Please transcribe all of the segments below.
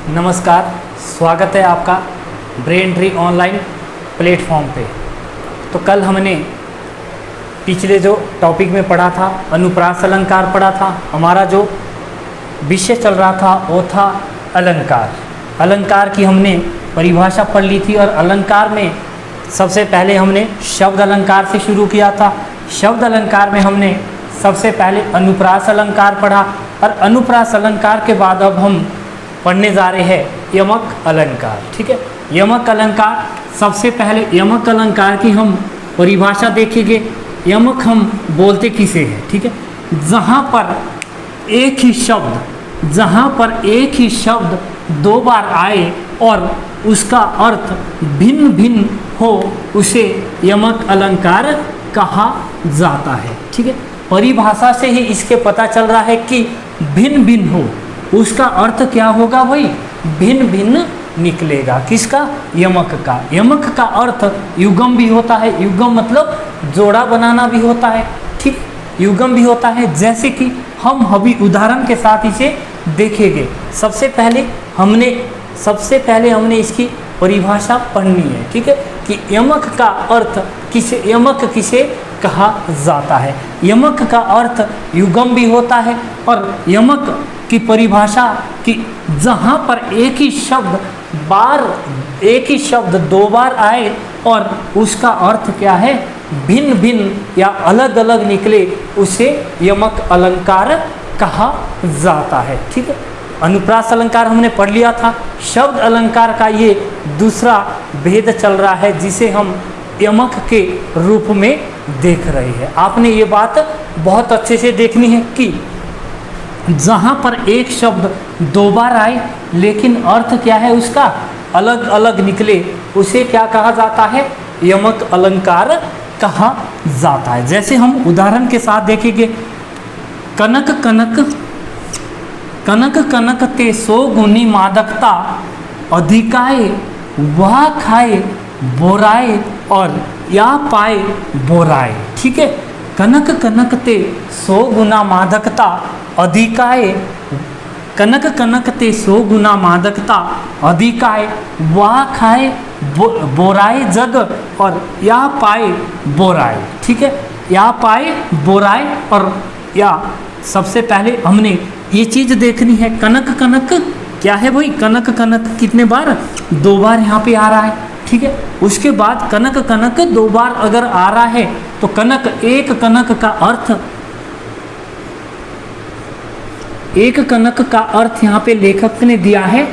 नमस्कार, स्वागत है आपका ब्रेन ट्री ऑनलाइन प्लेटफॉर्म पे। तो कल हमने पिछले जो टॉपिक में पढ़ा था अनुप्रास अलंकार पढ़ा था। हमारा जो विषय चल रहा था वो था अलंकार। अलंकार की हमने परिभाषा पढ़ ली थी और अलंकार में सबसे पहले हमने शब्द अलंकार से शुरू किया था। शब्द अलंकार में हमने सबसे पहले अनुप्रास अलंकार पढ़ा और अनुप्रास अलंकार के बाद अब हम पढ़ने जा रहे हैं यमक अलंकार। ठीक है, यमक अलंकार, सबसे पहले यमक अलंकार की हम परिभाषा देखेंगे। यमक हम बोलते किसे हैं? ठीक है, जहाँ पर एक ही शब्द दो बार आए और उसका अर्थ भिन्न भिन्न हो उसे यमक अलंकार कहा जाता है। ठीक है, परिभाषा से ही इसके पता चल रहा है कि भिन्न भिन्न हो उसका अर्थ क्या होगा? वही भिन्न भिन्न निकलेगा। किसका? यमक का। यमक का अर्थ युगम भी होता है। युगम मतलब जोड़ा बनाना भी होता है। ठीक, युगम भी होता है। जैसे कि हम अभी उदाहरण के साथ इसे देखेंगे। सबसे पहले हमने इसकी परिभाषा पढ़नी है। ठीक है, कि यमक का अर्थ यमक किसे कहा जाता है। यमक का अर्थ युगम भी होता है और यमक की परिभाषा कि जहाँ पर एक ही शब्द दो बार आए और उसका अर्थ क्या है? भिन्न भिन्न या अलग अलग निकले उसे यमक अलंकार कहा जाता है। ठीक है, अनुप्रास अलंकार हमने पढ़ लिया था। शब्द अलंकार का ये दूसरा भेद चल रहा है जिसे हम यमक के रूप में देख रहे हैं। आपने ये बात बहुत अच्छे से देखनी है कि जहाँ पर एक शब्द दो बार आए लेकिन अर्थ क्या है उसका अलग अलग निकले उसे क्या कहा जाता है? यमक अलंकार कहा जाता है। जैसे हम उदाहरण के साथ देखेंगे। कनक कनक ते सो गुनी मादकता अधिकाए वह खाए बोराए और या पाए बोराए। ठीक है, कनक ते सो गुना मादकता अधिकाए, कनक ते सो गुना मादकता अधिकाए वह खाए बोराए जग और या पाए बोराए। ठीक है, या पाए बोराए और या सबसे पहले हमने ये चीज़ देखनी है। कनक क्या है भाई? कनक कितने बार? दो बार यहाँ पे आ रहा है। ठीक है, उसके बाद कनक दो बार अगर आ रहा है तो एक कनक का अर्थ यहाँ पे लेखक ने दिया है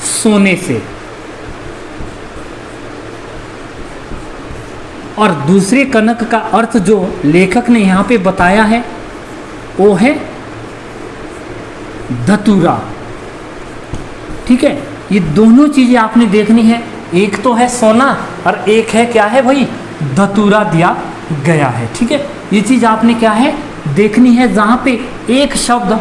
सोने से और दूसरे कनक का अर्थ जो लेखक ने यहाँ पे बताया है वो है धतूरा। ठीक है, ये दोनों चीजें आपने देखनी है। एक तो है सोना और एक है क्या है भाई? धतूरा दिया गया है। ठीक है, ये चीज आपने क्या है देखनी है। जहाँ पे एक शब्द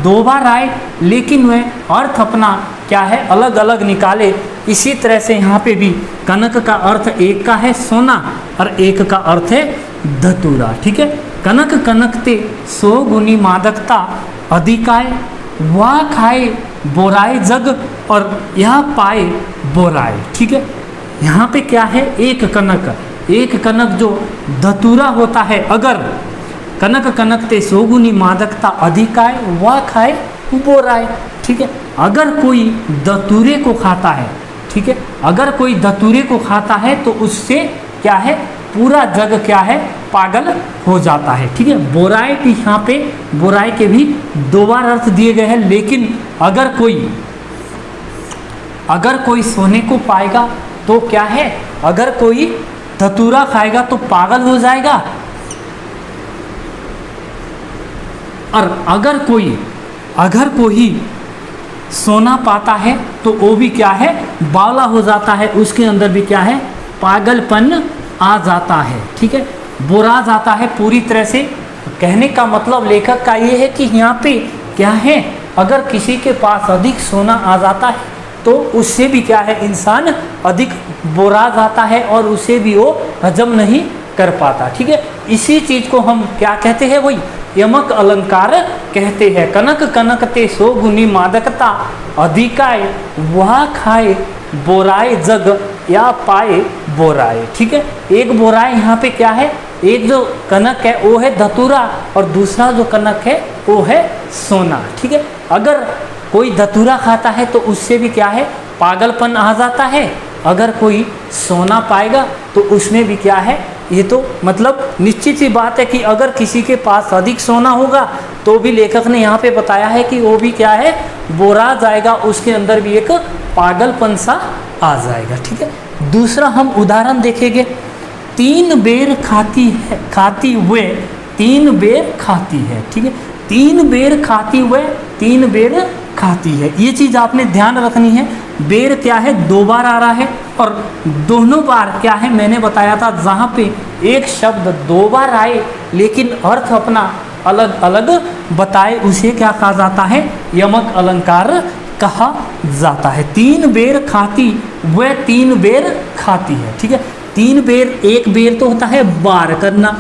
दो बार आए लेकिन वह अर्थ अपना क्या है अलग अलग निकाले। इसी तरह से यहाँ पे भी कनक का अर्थ एक का है सोना और एक का अर्थ है धतूरा। ठीक है, कनक ते सो गुनी मादकता अधिकाए वह खाए बोराए जग और यह पाए बोराए। ठीक है, यहाँ पे क्या है? एक कनक जो धतूरा होता है, अगर कनक ते सोगुनी मादकता अधिकाए वह खाए बोराए। ठीक है, अगर कोई धतूरे को खाता है, ठीक है, अगर कोई धतूरे को खाता है तो उससे क्या है? पूरा जग क्या है? पागल हो जाता है। ठीक है, बोराए की यहाँ पे बोराए के भी दो बार अर्थ दिए गए हैं लेकिन अगर कोई सोने को पाएगा तो क्या है? अगर कोई धतूरा खाएगा तो पागल हो जाएगा और अगर कोई सोना पाता है तो वो भी क्या है? बावला हो जाता है। उसके अंदर भी क्या है? पागलपन आ जाता है। ठीक है, बोरा जाता है पूरी तरह से। कहने का मतलब लेखक का ये है कि यहाँ पे क्या है? अगर किसी के पास अधिक सोना आ जाता है तो उससे भी क्या है? इंसान अधिक बोरा जाता है और उसे भी वो हजम नहीं कर पाता। ठीक है, इसी चीज़ को हम क्या कहते हैं? वही यमक अलंकार कहते हैं। कनक कनकते सो गुनी मादकता अधिकाय, वह खाए बोराए जग या पाए बोराए। ठीक है, एक बोराए यहाँ पे क्या है, एक जो कनक है वो है धतूरा और दूसरा जो कनक है वो है सोना। ठीक है, अगर कोई धतूरा खाता है तो उससे भी क्या है, पागलपन आ जाता है। अगर कोई सोना पाएगा तो उसमें भी क्या है, ये तो मतलब निश्चित सी बात है कि अगर किसी के पास अधिक सोना होगा तो भी लेखक ने यहाँ पे बताया है कि वो भी क्या है, बोरा जाएगा, उसके अंदर भी एक पागलपन सा आ जाएगा। ठीक है, दूसरा हम उदाहरण देखेंगे। 3 बेर खाती है, खाती हुए 3 बेर खाती है। ठीक है, 3 बेर खाती हुए 3 बेर खाती है, ये चीज़ आपने ध्यान रखनी है। बेर क्या है, 2 बार आ रहा है और दोनों बार क्या है, मैंने बताया था जहाँ पे एक शब्द 2 बार आए लेकिन अर्थ अपना अलग अलग बताए उसे क्या कहा जाता है, यमक अलंकार कहा जाता है। 3 बेर खाती वह 3 बेर खाती है। ठीक है, 3 बेर, एक बेर तो होता है बार करना,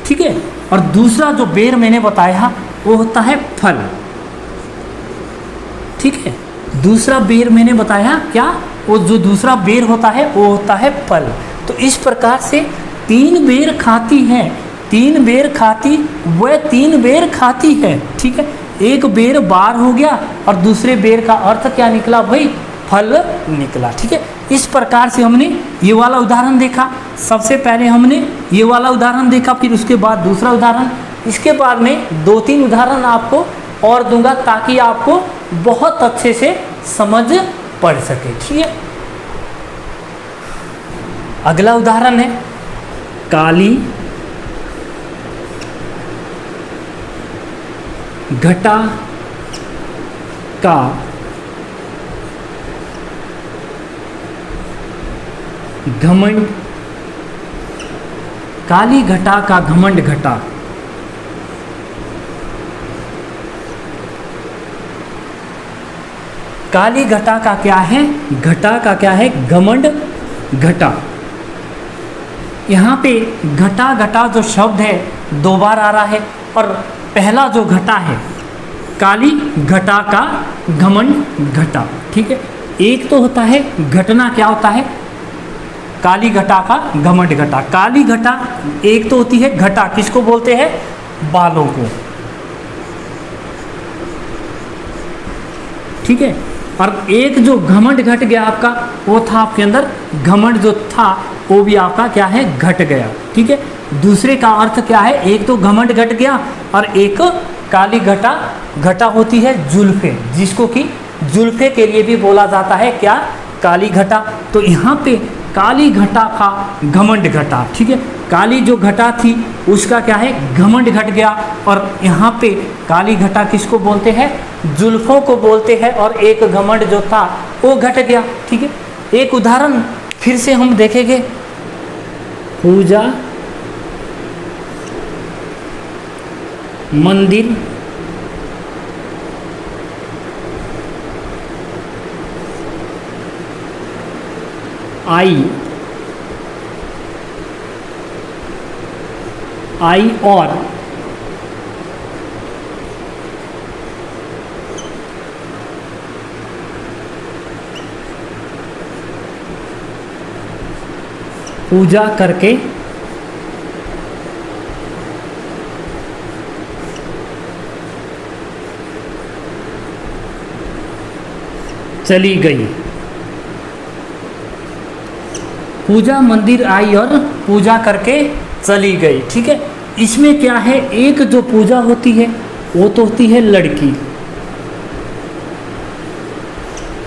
ठीक है, और दूसरा जो बेर मैंने बताया वो होता है फल। ठीक है, दूसरा बेर मैंने बताया क्या, वो जो दूसरा बेर होता है वो होता है फल। तो इस प्रकार से 3 बेर खाती है, 3 बेर खाती वह 3 बेर खाती है। ठीक है, एक बेर बार हो गया और दूसरे बेर का अर्थ क्या निकला भाई, फल निकला। ठीक है, इस प्रकार से हमने ये वाला उदाहरण देखा। सबसे पहले हमने ये वाला उदाहरण देखा, फिर उसके बाद दूसरा उदाहरण, इसके बाद में 2-3 उदाहरण आपको और दूंगा ताकि आपको बहुत अच्छे से समझ पड़ सके। ठीक है, अगला उदाहरण है काली घटा का घमंड, काली घटा का घमंड घटा। काली घटा का क्या है, घटा का क्या है, घमंड घटा। यहाँ पे घटा घटा जो शब्द है 2 बार आ रहा है और पहला जो घटा है काली घटा का घमंड घटा। ठीक है, एक तो होता है घटना, क्या होता है, काली घटा का घमंड घटा। काली घटा एक तो होती है घटा, किसको बोलते हैं, बालों को। ठीक है, और एक जो घमंड घट गया आपका, वो था आपके अंदर घमंड जो था वो भी आपका क्या है, घट गया। ठीक है, दूसरे का अर्थ क्या है, एक तो घमंड घट गया और एक काली घटा, घटा होती है जुल्फे, जिसको कि जुल्फे के लिए भी बोला जाता है क्या, काली घटा। तो यहाँ पे काली घटा का घमंड घटा। ठीक है, काली जो घटा थी उसका क्या है, घमंड घट गया और यहाँ पे काली घटा किसको बोलते हैं, जुल्फों को बोलते हैं, और एक घमंड जो था वो घट गया। ठीक है, एक उदाहरण फिर से हम देखेंगे। पूजा मंदिर आई और पूजा करके चली गई। पूजा मंदिर आई और पूजा करके चली गई। ठीक है, इसमें क्या है, एक जो पूजा होती है वो तो होती है लड़की,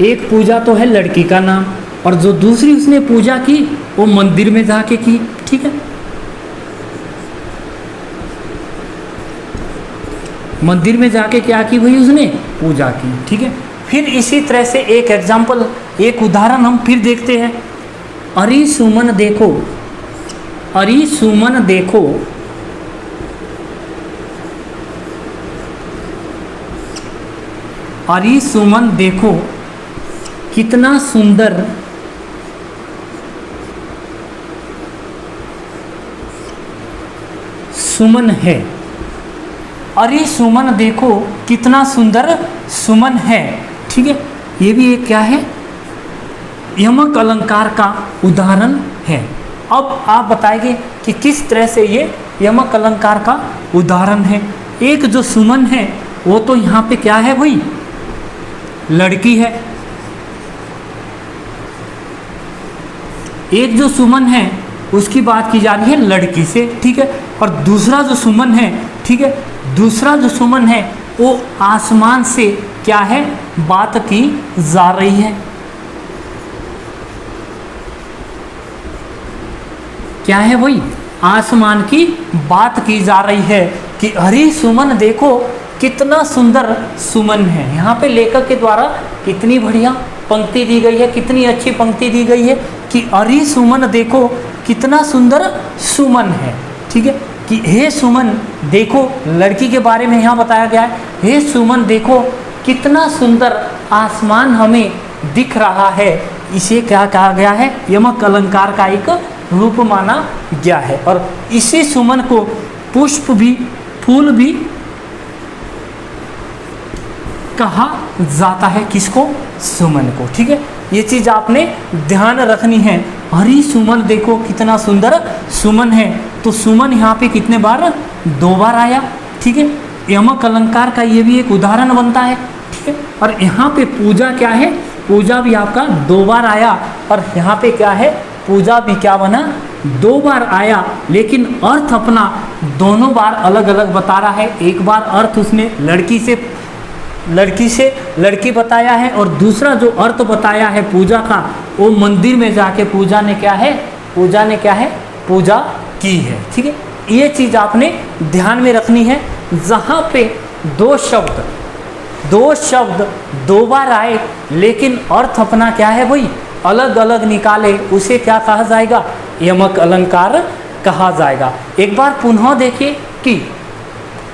एक पूजा तो है लड़की का नाम, और जो दूसरी उसने पूजा की वो मंदिर में जाके की। ठीक है, मंदिर में जाके क्या की हुई, उसने पूजा की। ठीक है, फिर इसी तरह से एक एग्जाम्पल, एक उदाहरण हम फिर देखते हैं। अरे सुमन देखो, अरे सुमन देखो, अरे सुमन देखो कितना सुंदर सुमन है। अरे सुमन देखो कितना सुंदर सुमन है। ठीक है, ये भी एक क्या है, यमक अलंकार का उदाहरण है। अब आप बताएंगे कि किस तरह से ये यमक अलंकार का उदाहरण है। एक जो सुमन है वो तो यहाँ पे क्या है भाई, लड़की है। एक जो सुमन है उसकी बात की जा रही है लड़की से, ठीक है। और दूसरा जो सुमन है, ठीक है, दूसरा जो सुमन है वो आसमान से क्या है, बात की जा रही है। क्या है भाई, आसमान की बात की जा रही है कि अरे सुमन देखो कितना सुंदर सुमन है। यहाँ पे लेखक के द्वारा कितनी बढ़िया पंक्ति दी गई है, कितनी अच्छी पंक्ति दी गई है कि अरे सुमन देखो कितना सुंदर सुमन है। ठीक है, कि हे सुमन देखो, लड़की के बारे में यहाँ बताया गया है, हे सुमन देखो कितना सुंदर आसमान हमें दिख रहा है। इसे क्या कहा गया है, यमक अलंकार का एक रूप माना गया है। और इसी सुमन को पुष्प भी, फूल भी कहा जाता है। किसको, सुमन को। ठीक है, ये चीज आपने ध्यान रखनी है। हरी सुमन देखो कितना सुंदर सुमन है, तो सुमन यहाँ पे कितने बार, 2 बार आया। ठीक है, यमक अलंकार का ये भी एक उदाहरण बनता है। ठीक है, और यहाँ पे पूजा क्या है, पूजा भी आपका 2 बार आया। और यहाँ पे क्या है, पूजा भी क्या बना, 2 बार आया, लेकिन अर्थ अपना दोनों बार अलग अलग बता रहा है। एक बार अर्थ उसने लड़की से लड़की बताया है, और दूसरा जो अर्थ बताया है पूजा का, वो मंदिर में जाके पूजा ने क्या है, पूजा की है। ठीक है, ये चीज़ आपने ध्यान में रखनी है। जहाँ पे दो शब्द 2 बार आए लेकिन अर्थ अपना क्या है भाई, अलग अलग निकाले, उसे क्या कहा जाएगा, यमक अलंकार कहा जाएगा। एक बार पुनः देखिए कि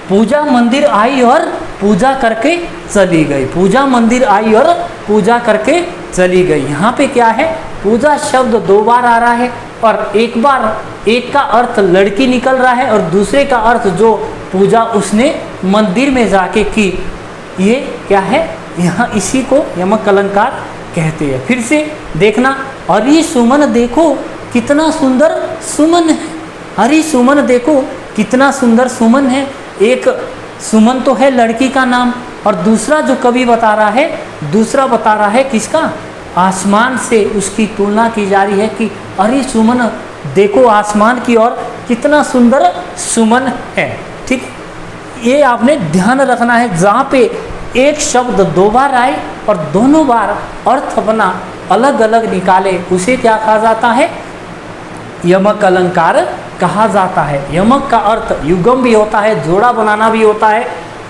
पूजा मंदिर आई और पूजा करके चली गई, पूजा मंदिर आई और पूजा करके चली गई। यहाँ पे क्या है, पूजा शब्द 2 बार आ रहा है, और एक बार एक का अर्थ लड़की निकल रहा है और दूसरे का अर्थ जो पूजा उसने मंदिर में जाके की। ये क्या है, यहाँ इसी को यमक अलंकार कहते हैं। फिर से देखना, अरे सुमन देखो कितना सुंदर सुमन है। अरे सुमन देखो कितना सुंदर सुमन है। एक सुमन तो है लड़की का नाम, और दूसरा जो कवि बता रहा है, दूसरा बता रहा है किसका, आसमान से उसकी तुलना की जा रही है कि अरे सुमन देखो आसमान की ओर कितना सुंदर सुमन है। ठीक, ये आपने ध्यान रखना है। जहाँ पे एक शब्द 2 बार आए और दोनों बार अर्थ अपना अलग अलग निकाले, उसे क्या कहा जाता है, यमक अलंकार कहा जाता है। यमक का अर्थ युगम भी होता है, जोड़ा बनाना भी होता है।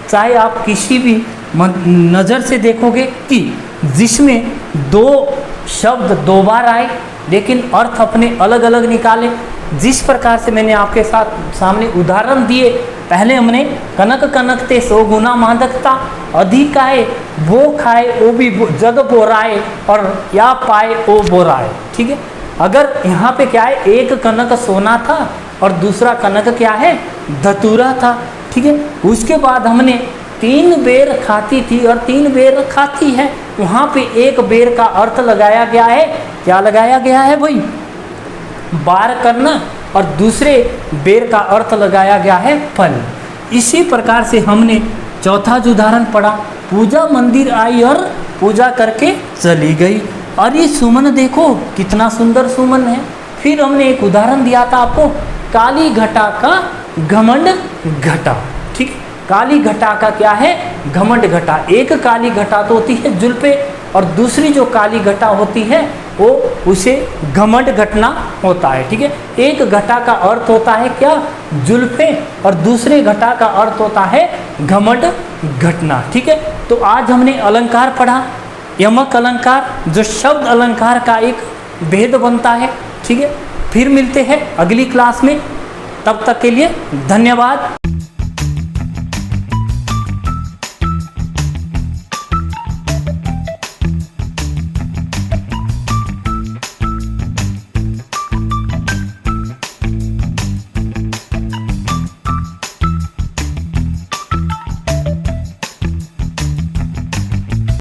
चाहे आप किसी भी नज़र से देखोगे कि जिसमें 2 शब्द 2 बार आए लेकिन अर्थ अपने अलग अलग निकाले, जिस प्रकार से मैंने आपके सामने उदाहरण दिए। पहले हमने कनक कनकते 100 गुना मादकता, अधिक आए वो खाए वो भी जग बोराए, और या पाए वो बोराए। ठीक है, अगर यहाँ पे क्या है, एक कनक सोना था और दूसरा कनक क्या है, धतूरा था। ठीक है, उसके बाद हमने 3 बेर खाती थी और 3 बेर खाती है। वहाँ पे एक बेर का अर्थ लगाया गया है, क्या लगाया गया है भाई, बार करना, और दूसरे बेर का अर्थ लगाया गया है फल। इसी प्रकार से हमने चौथा जो उदाहरण पढ़ा, पूजा मंदिर आई और पूजा करके चली गई। अरे सुमन देखो कितना सुंदर सुमन है। फिर हमने एक उदाहरण दिया था आपको, काली घटा का घमंड घटा। ठीक, काली घटा का क्या है, घमंड घटा। एक काली घटा तो होती है जुल्फे, और दूसरी जो काली घटा होती है वो उसे घमंड घटना होता है। ठीक है, एक घटा का अर्थ होता है क्या, जुल्फे, और दूसरे घटा का अर्थ होता है घमंड घटना। ठीक है, तो आज हमने अलंकार पढ़ा, यमक अलंकार, जो शब्द अलंकार का एक भेद बनता है। ठीक है, फिर मिलते हैं अगली क्लास में, तब तक के लिए धन्यवाद।